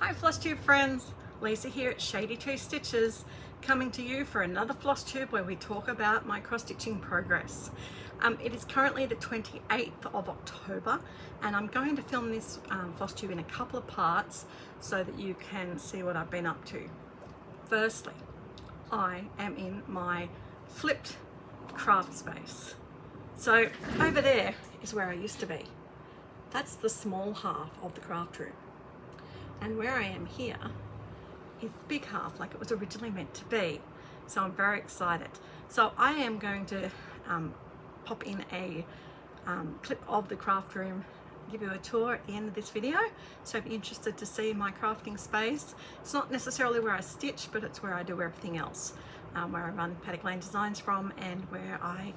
Hi Flosstube friends, Lisa here at Shady Two Stitches, coming to you for another Flosstube where we talk about my cross-stitching progress. It is currently the 28th of October and I'm going to film this Flosstube in a couple of parts so that you can see what I've been up to. Firstly, I am in my flipped craft space. So over there is where I used to be. That's the small half of the craft room. And where I am here is the big half, like it was originally meant to be. So I'm very excited. So I am going to pop in a clip of the craft room, give you a tour at the end of this video. So if you're interested to see my crafting space, it's not necessarily where I stitch, but it's where I do everything else. Where I run Paddock Lane Designs from, and where I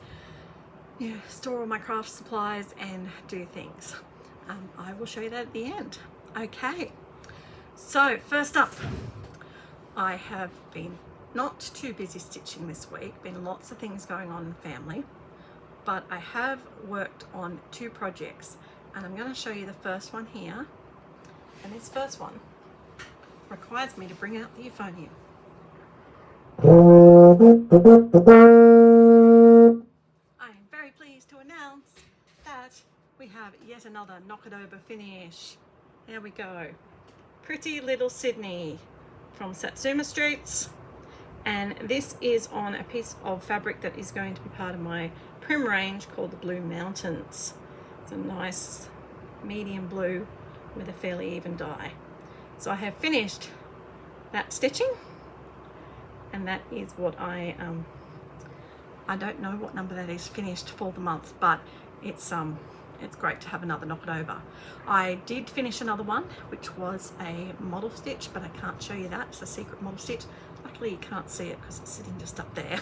store all my craft supplies and do things. I will show you that at the end. Okay. So first up, I have been not too busy stitching this week, been lots of things going on in the family, but I have worked on two projects and I'm going to show you the first one here. And this first one requires me to bring out the euphonium. I am very pleased to announce that we have yet another Knockitober finish. There we go. Pretty Little Sydney from Satsuma Streets, and this is on a piece of fabric that is going to be part of my Prim range called the Blue Mountains. It's a nice medium blue with a fairly even dye. So I have finished that stitching, and that is what I don't know what number that is finished for the month, but it's great to have another Knockitober. I did finish another one, which was a model stitch, but I can't show you that. It's a secret model stitch. Luckily you can't see it because it's sitting just up there.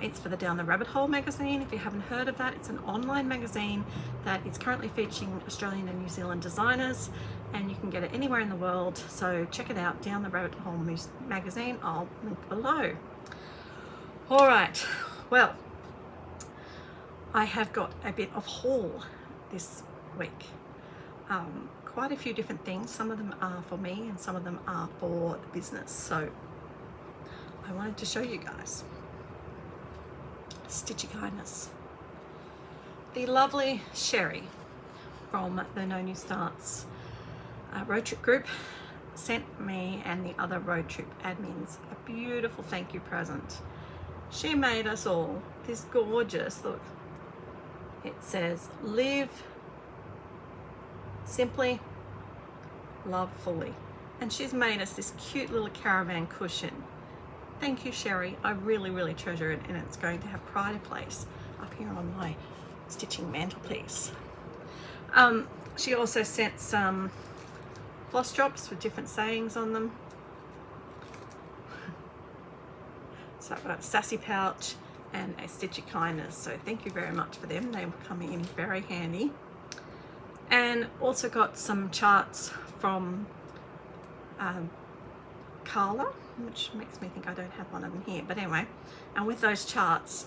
It's for the Down the Rabbit Hole magazine. If you haven't heard of that, it's an online magazine that is currently featuring Australian and New Zealand designers, and you can get it anywhere in the world. So check it out, Down the Rabbit Hole magazine. I'll link below. All right, well, I have got a bit of haul this week. Quite a few different things. Some of them are for me and some of them are for the business. So I wanted to show you guys. Stitchy kindness. The lovely Sherry from the No New Starts road trip group sent me and the other road trip admins a beautiful thank you present. She made us all this gorgeous, look, it says, live simply, love fully. And she's made us this cute little caravan cushion. Thank you, Sherry. I really, really treasure it, and it's going to have pride of place up here on my stitching mantelpiece. She also sent some floss drops with different sayings on them. So I've got a sassy pouch and a stitchy kindness, so thank you very much for them. They were coming in very handy. And also got some charts from Carla, which makes me think I don't have one of them here, but anyway. And with those charts,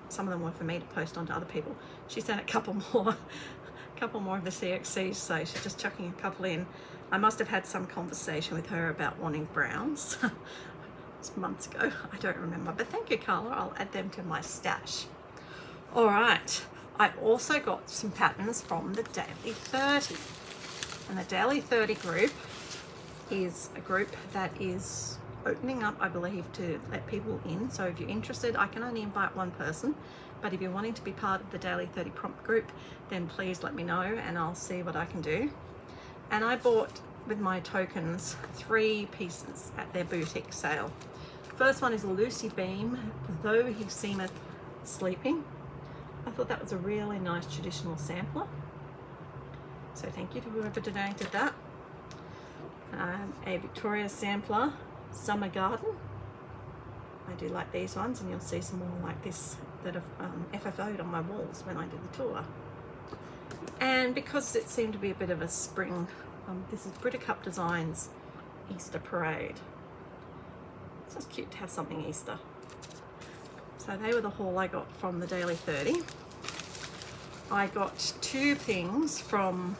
some of them were for me to post on to other people. She sent a couple more of the CXCs, so she's just chucking a couple in. I must have had some conversation with her about wanting browns. Months ago, I don't remember, but thank you, Carla. I'll add them to my stash. All right, I also got some patterns from the Daily 30, and the Daily 30 group is a group that is opening up, I believe, to let people in. So if you're interested, I can only invite one person, but if you're wanting to be part of the Daily 30 prompt group, then please let me know and I'll see what I can do. And I bought, with my tokens, 3 pieces at their boutique sale. First one is a Lucy Beam, Though He Seemeth Sleeping. I thought that was a really nice traditional sampler. So thank you to whoever donated that. A Victoria sampler, Summer Garden. I do like these ones, and you'll see some more like this that have FFO'd on my walls when I did the tour. And because it seemed to be a bit of a spring, this is Buttercup Designs Easter Parade. It's just cute to have something Easter. So they were the haul I got from the Daily 30. I got 2 things from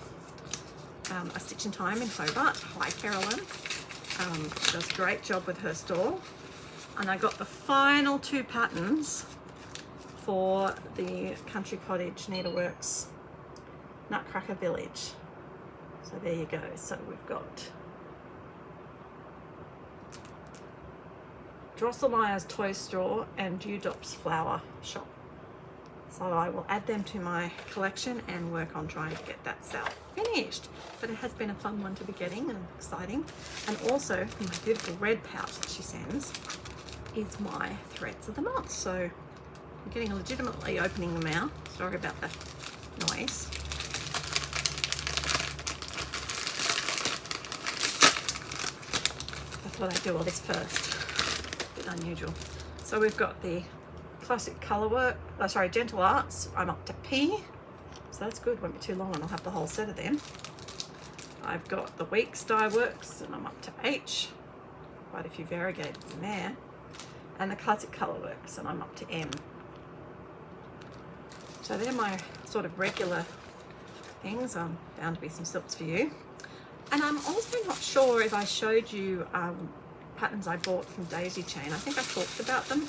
a Stitch in Time in Hobart. Hi, Carolyn. Does a great job with her store. And I got the final 2 patterns for the Country Cottage Needleworks Nutcracker Village. So there you go. So we've got Drosselmeyer's Toy Store and Dewdrop's Flower Shop. So I will add them to my collection and work on trying to get that sale finished. But it has been a fun one to be getting and exciting. And also in my beautiful red pouch that she sends is my threads of the month. So I'm getting legitimately opening them out. Sorry about the noise. I thought I'd do all this first. A bit unusual. So we've got the classic colour work, Gentle Arts. I'm up to P, so that's good. Won't be too long and I'll have the whole set of them. I've got the Weeks Dye Works and I'm up to H. Quite a few variegators in there. And the Classic Colour Works and I'm up to M. So they're my sort of regular things. Bound to be some silks for you. And I'm also not sure if I showed you patterns I bought from Daisy Chain. I think I talked about them,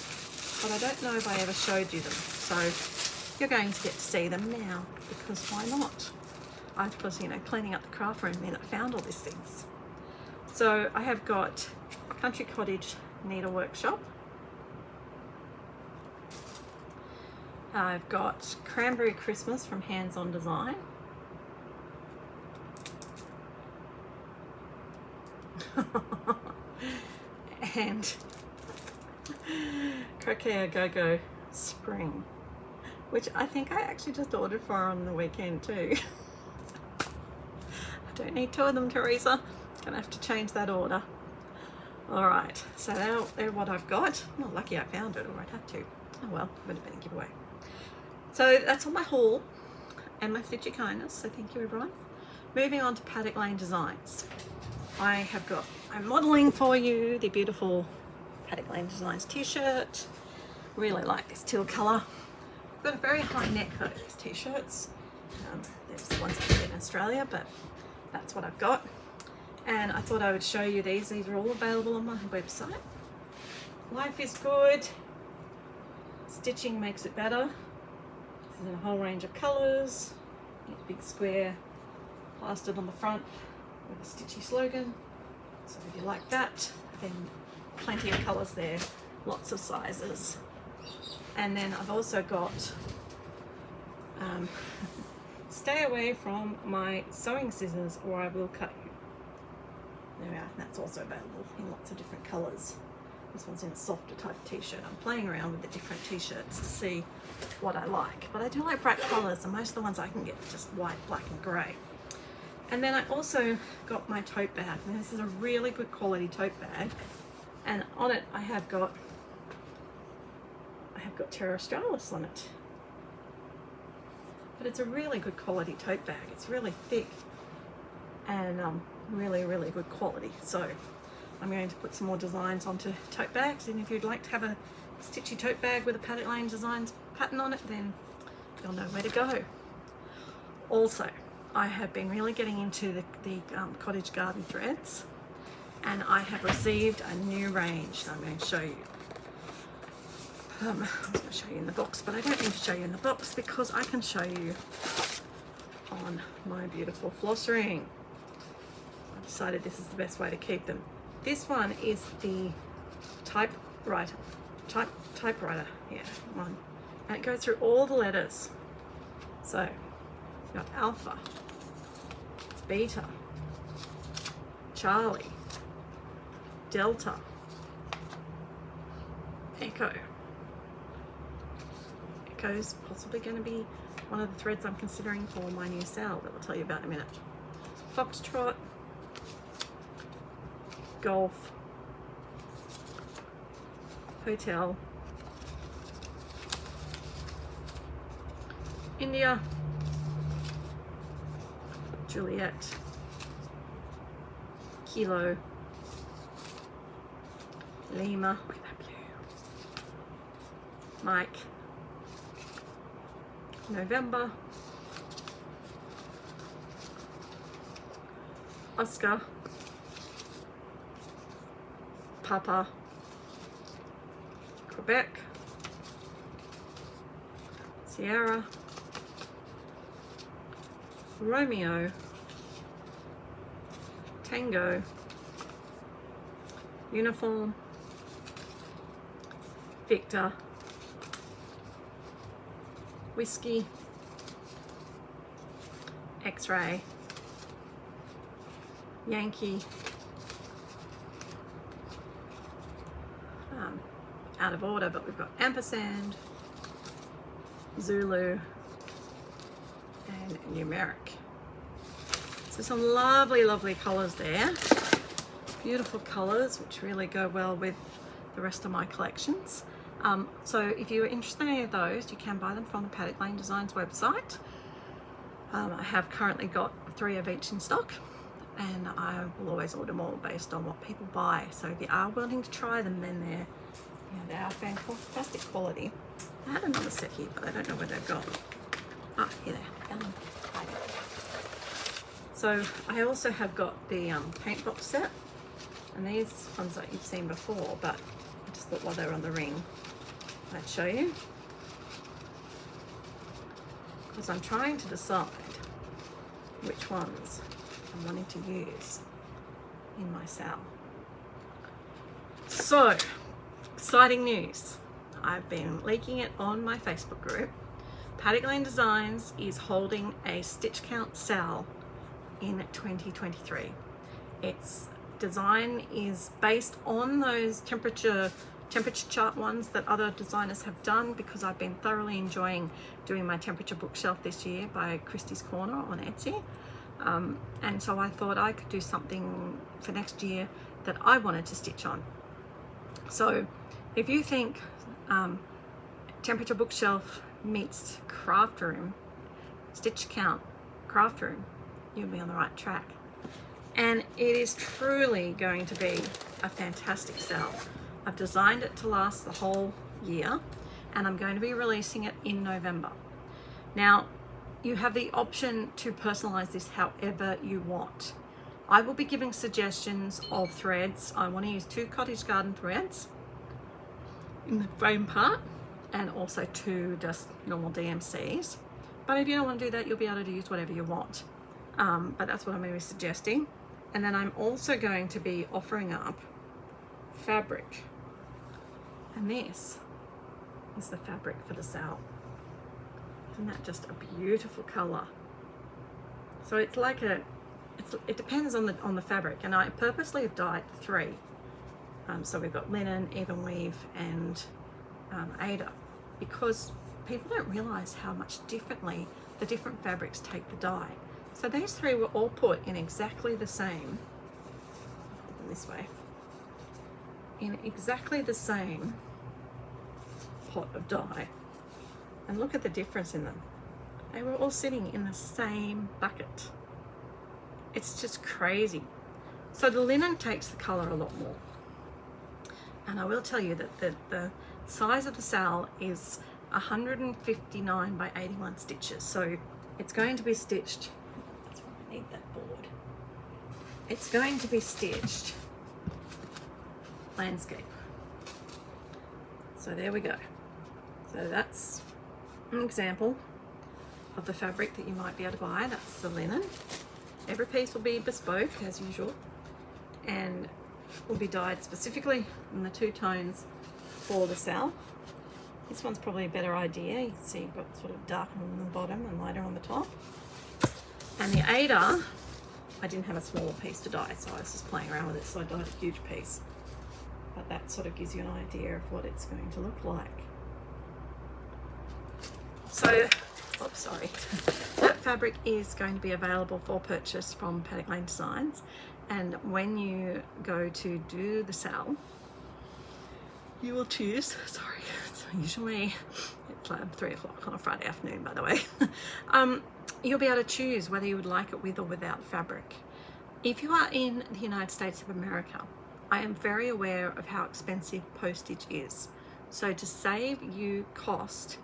but I don't know if I ever showed you them. So you're going to get to see them now, because why not? I was, cleaning up the craft room and I found all these things. So I have got Country Cottage Needlework Shop. I've got Cranberry Christmas from Hands On Design. And Croquet Go-Go Spring, which I think I actually just ordered for on the weekend too. I don't need 2 of them, Teresa. Gonna have to change that order. All right, so now they're what I've got. Oh, lucky I found it, or I'd have to. Oh well, would have been a giveaway. So that's all my haul and my stitchy kindness, so thank you everyone. Moving on to Paddock Lane Designs. I'm modelling for you the beautiful Paddock Lane Designs t-shirt. Really like this teal colour. I've got a very high neck though, these t-shirts. There's the ones I get in Australia, but that's what I've got. And I thought I would show you these. These are all available on my website. Life is good. Stitching makes it better. This is in a whole range of colours. Big square plastered on the front with a stitchy slogan. So if you like that, then plenty of colours there, lots of sizes. And then I've also got stay away from my sewing scissors or I will cut you. There we are. That's also available in lots of different colours. This one's in a softer type t-shirt. I'm playing around with the different t-shirts to see what I like. But I do like bright colours, and most of the ones I can get are just white, black and grey. And then I also got my tote bag. Now this is a really good quality tote bag. And on it I have got Terra Australis on it. But it's a really good quality tote bag. It's really thick and really, really good quality. So I'm going to put some more designs onto tote bags, and if you'd like to have a stitchy tote bag with a Paddock Lane Designs pattern on it, then you'll know where to go. Also, I have been really getting into the cottage garden threads, and I have received a new range that I'm going to show you. I was going to show you in the box, but I don't need to show you in the box because I can show you on my beautiful floss ring. I decided this is the best way to keep them. This one is the typewriter, yeah, one. And it goes through all the letters. So, you've got Alpha, Beta, Charlie, Delta, Echo. Echo's possibly going to be one of the threads I'm considering for my new sale that I'll tell you about in a minute. Foxtrot, Golf, Hotel, India, Juliet, Kilo, Lima, look at that blue, Mike, November, Oscar, Papa, Quebec, Sierra, Romeo, Tango, Uniform, Victor, Whiskey, X-ray, Yankee, out of order, but we've got ampersand, Zulu, and numeric. So some lovely, lovely colours there. Beautiful colours, which really go well with the rest of my collections. So if you're interested in any of those, you can buy them from the Paddock Lane Designs website. I have currently got 3 of each in stock, and I will always order more based on what people buy. So if you are willing to try them, then they are fantastic quality. I had another set here, but I don't know where they've gone. Ah, here they are. So I also have got the paint box set, and these ones that you've seen before, but I just thought while they were on the ring, I'd show you. Because I'm trying to decide which ones I'm wanting to use in my sale. So, exciting news. I've been leaking it on my Facebook group. Paddock Lane Designs is holding a stitch count sale in 2023. Its design is based on those temperature chart ones that other designers have done, because I've been thoroughly enjoying doing my temperature bookshelf this year by Christie's Corner on Etsy. And so I thought I could do something for next year that I wanted to stitch on. So if you think temperature bookshelf meets craft room, stitch count craft room, you'll be on the right track. And it is truly going to be a fantastic sale. I've designed it to last the whole year, and I'm going to be releasing it in November. Now, you have the option to personalize this however you want. I will be giving suggestions of threads. I want to use 2 cottage garden threads in the frame part, and also 2 just normal DMCs. But if you don't want to do that, you'll be able to use whatever you want. But that's what I'm going to be suggesting. And then I'm also going to be offering up fabric. And this is the fabric for the sale. Isn't that just a beautiful color? So it's like it depends on the fabric, and I purposely have dyed 3. So we've got linen, even weave, and Ada, because people don't realize how much differently the different fabrics take the dye. So these 3 were all put in exactly the same, this way, in exactly the same pot of dye. And look at the difference in them. They were all sitting in the same bucket. It's just crazy. So the linen takes the color a lot more. And I will tell you that the size of the sale is 159 by 81 stitches. So it's going to be stitched. That's why I need that board. It's going to be stitched landscape. So there we go. So that's an example of the fabric that you might be able to buy. That's the linen. Every piece will be bespoke as usual, and will be dyed specifically in the 2 tones for the sale. This one's probably a better idea. You can see you've got sort of darker on the bottom and lighter on the top. And the Ada, I didn't have a smaller piece to dye, so I was just playing around with it, so I dyed a huge piece. But that sort of gives you an idea of what it's going to look like. So, oops, sorry. That fabric is going to be available for purchase from Paddock Lane Designs, and when you go to do the sale, you will choose, sorry, it's usually it's like 3 o'clock on a Friday afternoon, by the way. You'll be able to choose whether you would like it with or without fabric. If you are in the United States of America, I am very aware of how expensive postage is. So to save you cost,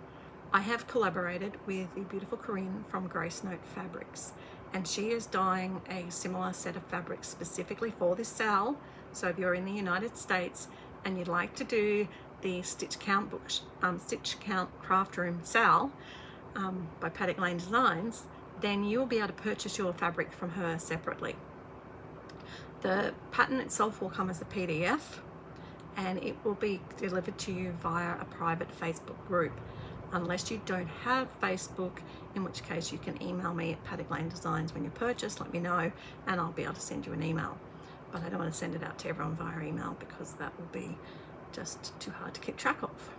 I have collaborated with the beautiful Corinne from Grace Note Fabrics, and she is dyeing a similar set of fabrics specifically for this sale. So if you're in the United States and you'd like to do the Stitch Count book, Stitch Count Craft Room sale by Paddock Lane Designs, then you'll be able to purchase your fabric from her separately. The pattern itself will come as a PDF, and it will be delivered to you via a private Facebook group, unless you don't have Facebook, in which case you can email me at Paddock Lane Designs when you purchase, let me know, and I'll be able to send you an email. But I don't want to send it out to everyone via email because that will be just too hard to keep track of.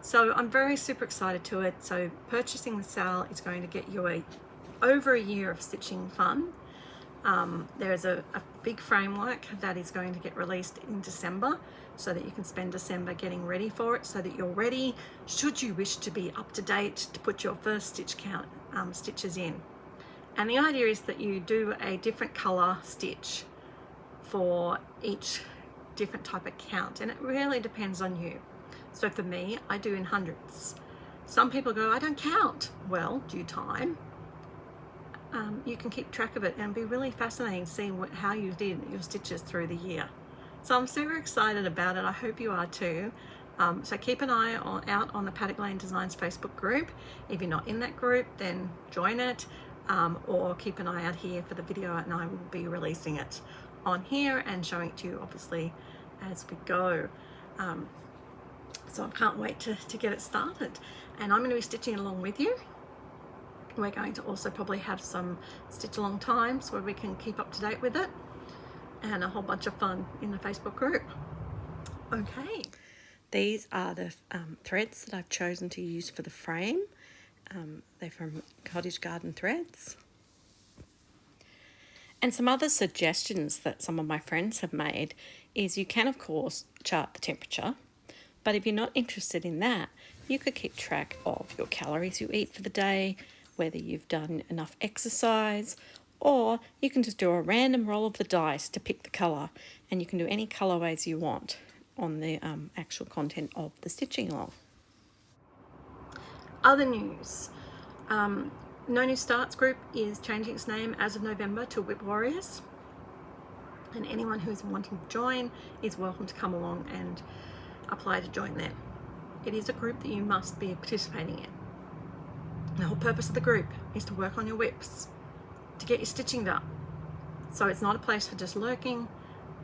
So I'm very super excited to it. So purchasing the sale is going to get you over a year of stitching fun. There's a big framework that is going to get released in December, so that you can spend December getting ready for it, so that you're ready should you wish to be up to date to put your first stitch count stitches in. And the idea is that you do a different color stitch for each different type of count, and it really depends on you. So for me, I do in hundreds. Some people go, I don't count. Well, due time, you can keep track of it, and be really fascinating seeing how you did your stitches through the year. So I'm super excited about it. I hope you are too. So keep an eye out on the Paddock Lane Designs Facebook group. If you're not in that group, then join it, or keep an eye out here for the video, and I will be releasing it on here and showing it to you obviously as we go. So I can't wait to get it started, and I'm going to be stitching along with you. We're going to also probably have some stitch along times where we can keep up to date with it, and a whole bunch of fun in the Facebook group. Okay, these are the threads that I've chosen to use for the frame. They're from Cottage Garden Threads. And some other suggestions that some of my friends have made is you can of course chart the temperature, but if you're not interested in that, you could keep track of your calories you eat for the day, whether you've done enough exercise, or you can just do a random roll of the dice to pick the colour, and you can do any colourways you want on the actual content of the stitching along. Other news. No New Starts group is changing its name as of November to Whip Warriors, and anyone who is wanting to join is welcome to come along and apply to join them. It is a group that you must be participating in. The whole purpose of the group is to work on your whips, to get your stitching done. So it's not a place for just lurking,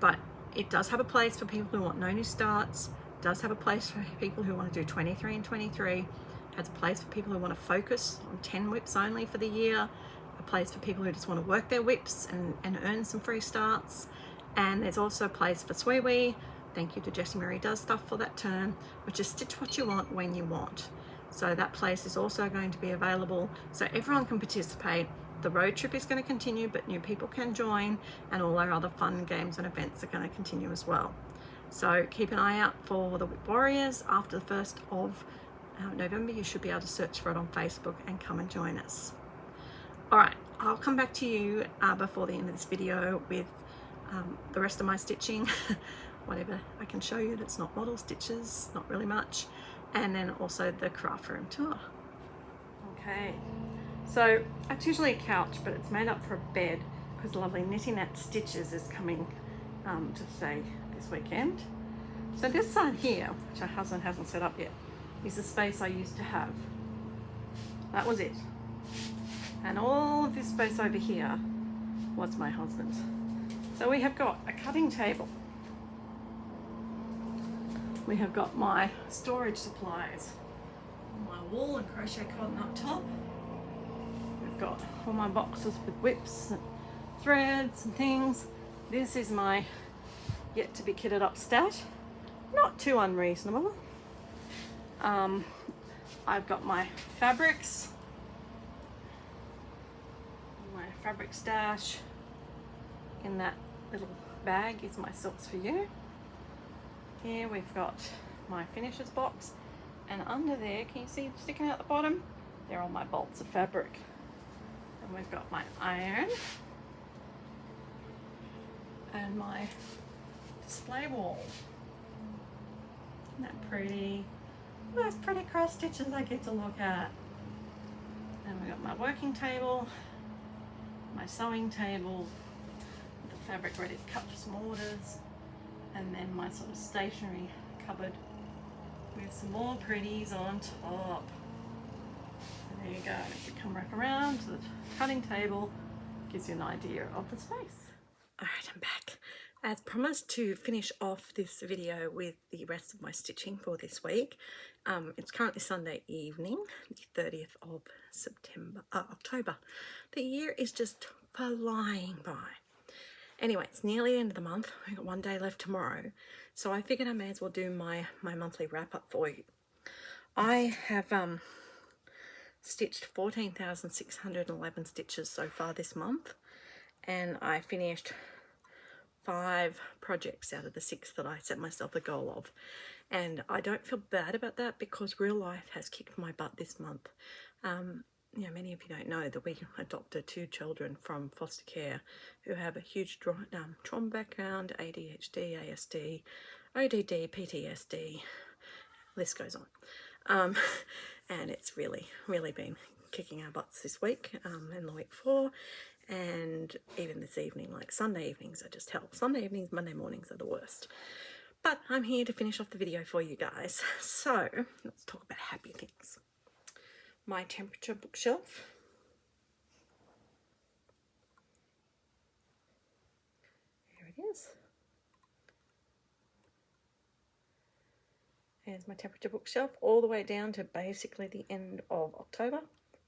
but it does have a place for people who want no new starts, does have a place for people who want to do 23 and 23, has a place for people who want to focus on 10 whips only for the year, a place for people who just want to work their whips and earn some free starts, and there's also a place for SWE. Thank you to Jessie Marie Does Stuff for that term, which is stitch what you want when you want. So that place is also going to be available, so everyone can participate. The road trip is going to continue, but new people can join, and all our other fun games and events are going to continue as well. So keep an eye out for the Whip Warriors. After the 1st of November, you should be able to search for it on Facebook and come and join us. All right, I'll come back to you before the end of this video with the rest of my stitching, whatever I can show you that's not model stitches, not really much, and then also the craft room tour. Okay, so it's usually a couch, but it's made up for a bed because lovely Knitting At Stitches is coming to stay this weekend. So this side here, which our husband hasn't set up yet, is the space I used to have. That was it. And all of this space over here was my husband's. So we have got a cutting table. We have got my storage supplies, my wool and crochet cotton up top. We've got all my boxes with whips and threads and things. This is my yet to be kitted up stat. Not too unreasonable. I've got my fabrics, my fabric stash. In that little bag is my Silks For You. Here we've got my finishes box, and under there, can you see sticking out the bottom? They're all my bolts of fabric. And we've got my iron and my display wall. Isn't that pretty? Those pretty cross stitches I get to look at. And we've got my working table my sewing table, the fabric ready to cut for some orders, and then my sort of stationery cupboard with some more pretties on top. So there you go. If you come back around to the cutting table, gives you an idea of the space. Alright, I'm back. As promised, to finish off this video with the rest of my stitching for this week. It's currently Sunday evening, the 30th of October. The year is just flying by. Anyway, it's nearly the end of the month. We've got one day left tomorrow. So I figured I may as well do my monthly wrap up for you. I have stitched 14,611 stitches so far this month. And I finished 5 projects out of the 6 that I set myself a goal of. And I don't feel bad about that because real life has kicked my butt this month. You know, many of you don't know that we adopted 2 children from foster care who have a huge trauma background, ADHD, ASD, ODD, PTSD, list goes on. And it's really been kicking our butts this week and the week before. And even this evening, like Sunday evenings are just hell. Sunday evenings, Monday mornings are the worst. But I'm here to finish off the video for you guys. So let's talk about happy things. My temperature bookshelf. Here it is. There's my temperature bookshelf all the way down to basically the end of October.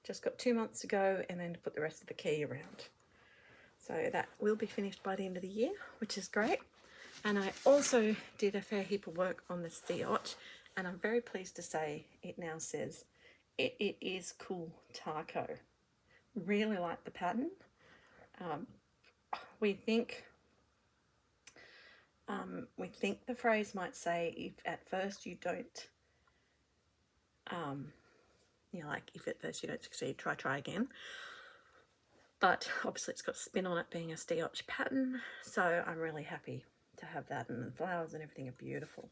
Just got 2 months to go and then to put the rest of the key around. So that will be finished by the end of the year, which is great. And I also did a fair heap of work on the stitch, and I'm very pleased to say it now says it is cool taco. Really like the pattern. We think the phrase might say if at first you don't you know, like if at first you don't succeed, try again. But obviously it's got a spin on it being a stitch pattern, so I'm really happy to have that, and the flowers and everything are beautiful.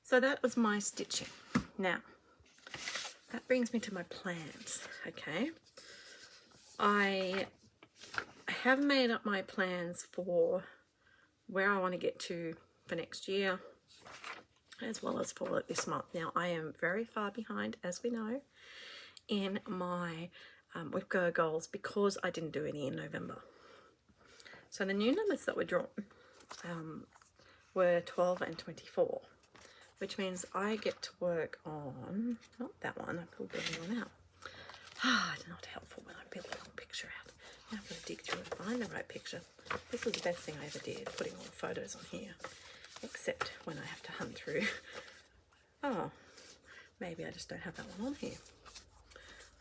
So that was my stitching. Now that brings me to my plans. Okay, I have made up my plans for where I want to get to for next year, as well as for this month. Now I am very far behind, as we know, in my with Go goals because I didn't do any in November. So the new numbers that were drawn were 12 and 24, which means I get to work on, not that one, I pulled the other one out. It's not helpful when I pull the wrong picture out. Now I've got to dig through and find the right picture. This was the best thing I ever did, putting all the photos on here, except when I have to hunt through. Oh, maybe I just don't have that one on here.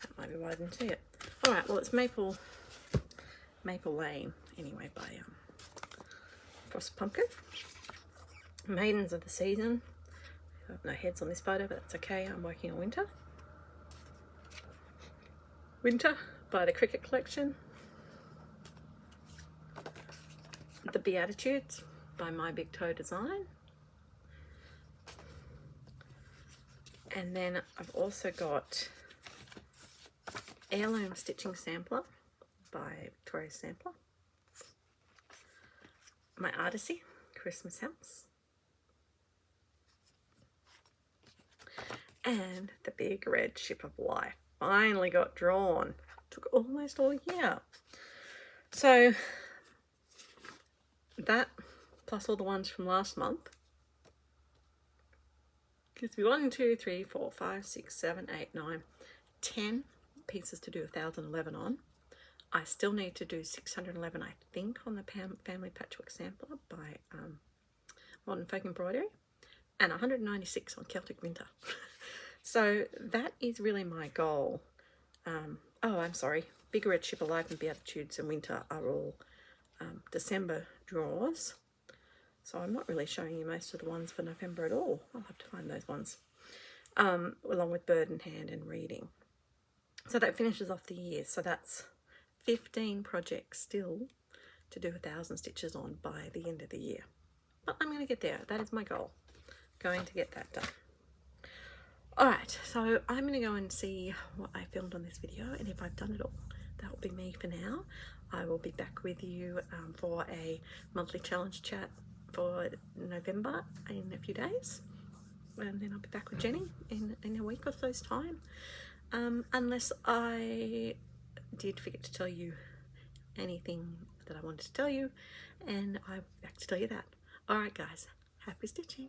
That might be why I didn't see it. All right, well, it's Maple Lane, anyway, by Frost Pumpkin. Maidens of the Season. I have no heads on this photo, but that's okay. I'm working on Winter. Winter by the Cricket Collection. The Beatitudes by My Big Toe Design. And then I've also got Heirloom Stitching Sampler by Victoria Sampler. My Artisy Christmas House. And the Big Red Ship of Life finally got drawn. Took almost all year. So that plus all the ones from last month gives me 1, 2, 3, 4, 5, 6, 7, 8, 9, 10 pieces to do 1,011 on. I still need to do 611, I think, on the Family Patchwork Sampler by Modern Folk Embroidery, and 196 on Celtic Winter. So that is really my goal. Oh, I'm sorry. Big Red Ship of Life and Beatitudes and Winter are all December draws. So I'm not really showing you most of the ones for November at all. I'll have to find those ones. Along with Bird in Hand and Reading. So that finishes off the year. So that's 15 projects still to do 1,000 stitches on by the end of the year. But I'm going to get there. That is my goal. Going to get that done. Alright, so I'm going to go and see what I filmed on this video, and if I've done it all, that will be me for now. I will be back with you for a monthly challenge chat for November in a few days, and then I'll be back with Jenny in a week or so's time, unless I did forget to tell you anything that I wanted to tell you, and I'm back to tell you that. Alright guys, happy stitching!